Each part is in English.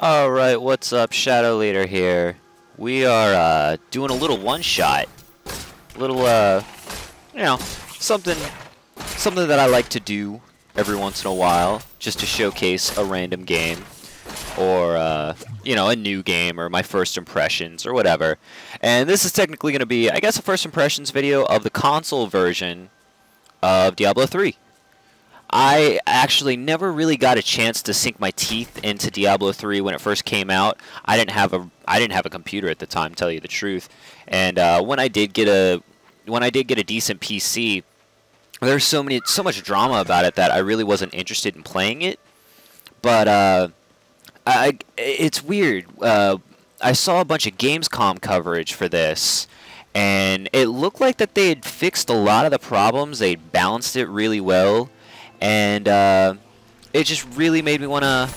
Alright, what's up? Shadow Leader here. We are doing a little one-shot. Little you know, something that I like to do every once in a while, just to showcase a random game or you know, a new game or my first impressions or whatever. And this is technically going to be, I guess, a first impressions video of the console version of Diablo 3. I actually never really got a chance to sink my teeth into Diablo 3 when it first came out. I didn't have a computer at the time, to tell you the truth. And when I did get a decent PC, there's so much drama about it that I really wasn't interested in playing it. But it's weird. I saw a bunch of Gamescom coverage for this, and it looked like that they had fixed a lot of the problems. They'd balanced it really well. And it just really made me wanna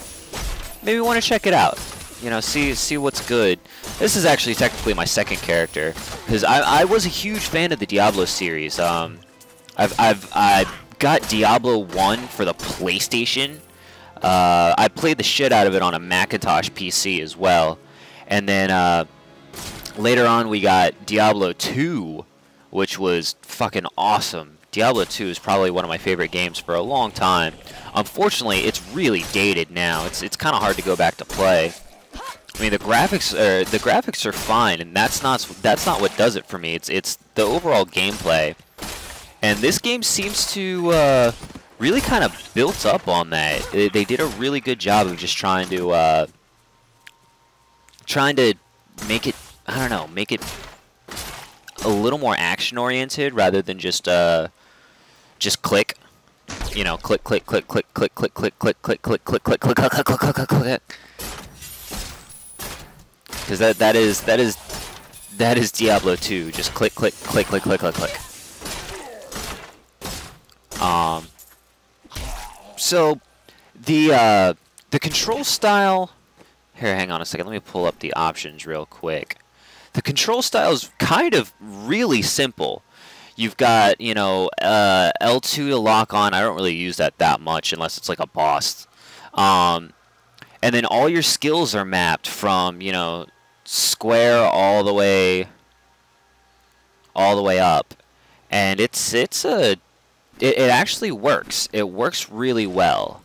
check it out. You know, see what's good. This is actually technically my second character, because I was a huge fan of the Diablo series. I've got Diablo 1 for the PlayStation. I played the shit out of it on a Macintosh PC as well. And then later on we got Diablo 2, which was fucking awesome. Diablo 2 is probably one of my favorite games for a long time. Unfortunately, it's really dated now. It's kind of hard to go back to play. I mean, the graphics are fine, and that's not what does it for me. It's the overall gameplay. And this game seems to really kind of built up on that. They did a really good job of just trying to make it, I don't know, make it a little more action oriented rather than just click, you know, click, click, click, click, click, click, click, click, click, click, click, click, click, click, click, click, click, click. Because that is Diablo 2. Just click, click, click, click, click, click, click. So the control style. Here, hang on a second. Let me pull up the options real quick. The control style is kind of really simple. You've got, you know, L2 to lock on. I don't really use that much unless it's like a boss. And then all your skills are mapped from, you know, square all the way up. And it actually works. It works really well.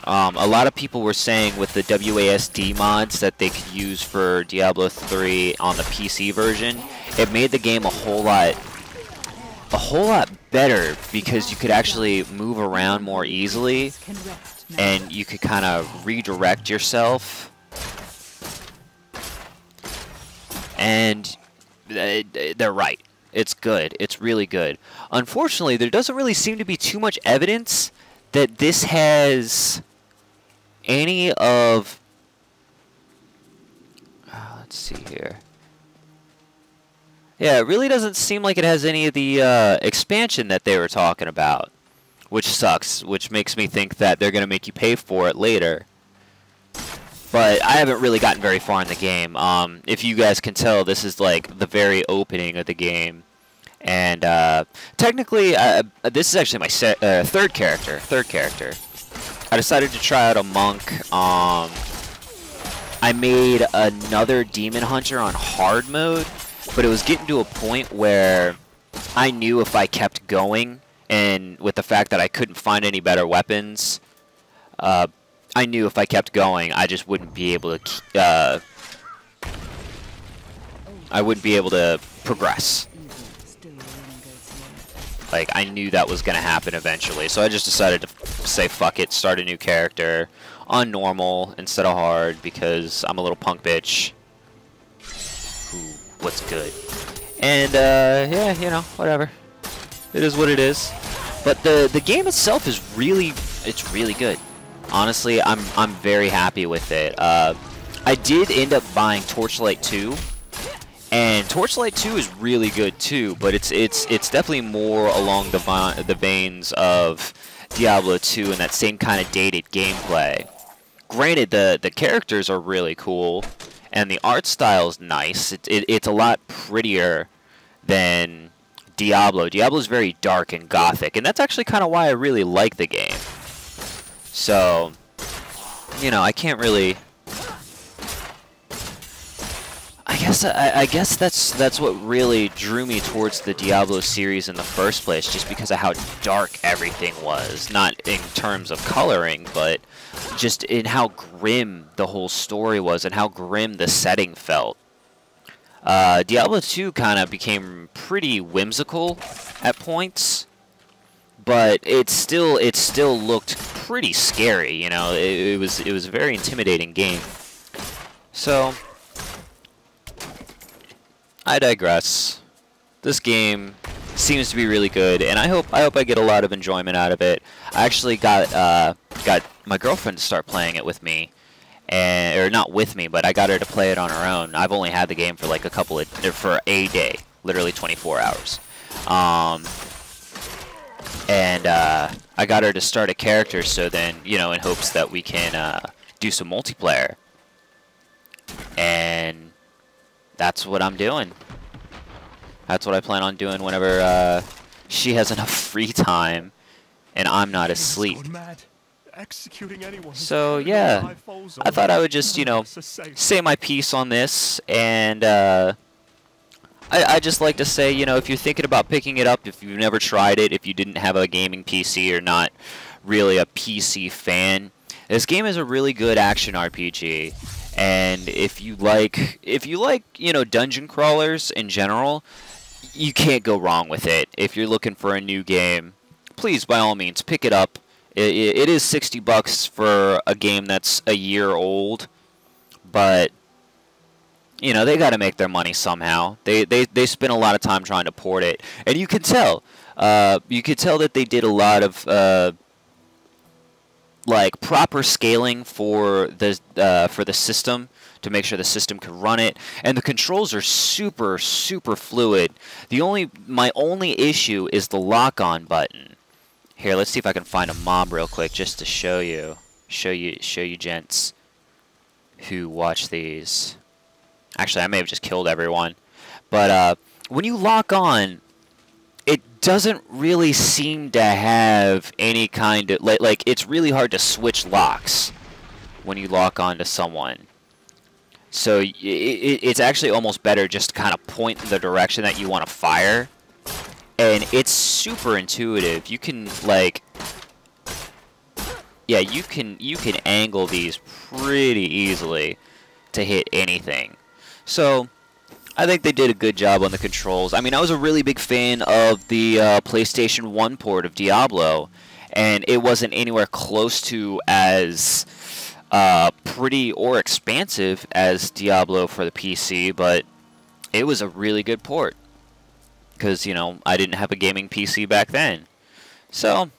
A lot of people were saying with the WASD mods that they could use for Diablo 3 on the PC version, it made the game a whole lot better because you could actually move around more easily and you could kind of redirect yourself. And they're right. It's good. It's really good. Unfortunately, there doesn't really seem to be too much evidence that this has any of, let's see here. Yeah, it really doesn't seem like it has any of the expansion that they were talking about, which sucks, which makes me think that they're going to make you pay for it later. But I haven't really gotten very far in the game. If you guys can tell, this is like the very opening of the game. And technically, this is actually my third character. I decided to try out a monk. I made another demon hunter on hard mode, but it was getting to a point where I knew if I kept going, and with the fact that I couldn't find any better weapons, I knew if I kept going, I just wouldn't be able to. I wouldn't be able to progress. Like, I knew that was going to happen eventually, so I just decided to say fuck it, start a new character on normal instead of hard, because I'm a little punk bitch. Ooh, what's good? And, yeah, you know, whatever. It is what it is. But the game itself is it's really good. Honestly, I'm very happy with it. I did end up buying Torchlight 2. And Torchlight 2 is really good too, but it's definitely more along the veins of Diablo 2 and that same kind of dated gameplay. Granted, the characters are really cool, and the art style is nice. It's a lot prettier than Diablo. Diablo is very dark and gothic, and that's actually kind of why I really like the game. So, you know, I can't really. I guess that's what really drew me towards the Diablo series in the first place, just because of how dark everything was. Not in terms of coloring, but just in how grim the whole story was and how grim the setting felt. Diablo 2 kind of became pretty whimsical at points, but it still looked pretty scary. You know, it was a very intimidating game. So I digress. This game seems to be really good, and I hope I get a lot of enjoyment out of it. I actually got my girlfriend to start playing it with me, or not with me, but I got her to play it on her own. I've only had the game for like for a day, literally 24 hours. And I got her to start a character, so then, you know, in hopes that we can do some multiplayer. And that's what I'm doing. That's what I plan on doing whenever she has enough free time and I'm not asleep. So yeah, I thought I would just, you know, say my piece on this, and I just like to say, you know, if you're thinking about picking it up, if you've never tried it, if you didn't have a gaming PC or not really a PC fan, this game is a really good action RPG. And if you like, you know, dungeon crawlers in general, you can't go wrong with it. If you're looking for a new game, please, by all means, pick it up. It is $60 for a game that's a year old, but you know, they got to make their money somehow. They spent a lot of time trying to port it, and you can tell. You could tell that they did a lot of like proper scaling for the system to make sure the system could run it, and the controls are super fluid. My only issue is the lock-on button. Here, let's see if I can find a mob real quick just to show you gents who watch these. Actually, I may have just killed everyone. But when you lock on, it doesn't really seem to have any kind of like it's really hard to switch locks when you lock on to someone. So it's actually almost better just to kind of point in the direction that you want to fire. And it's super intuitive. You can like, yeah, you can angle these pretty easily to hit anything. So I think they did a good job on the controls. I mean, I was a really big fan of the PlayStation 1 port of Diablo, and it wasn't anywhere close to as pretty or expansive as Diablo for the PC, but it was a really good port. Because, you know, I didn't have a gaming PC back then. So,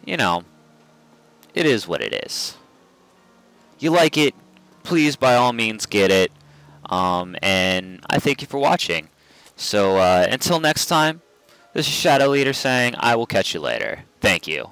you know, it is what it is. You like it, please by all means get it. And I thank you for watching. So, until next time, this is Shadow Leader saying I will catch you later. Thank you.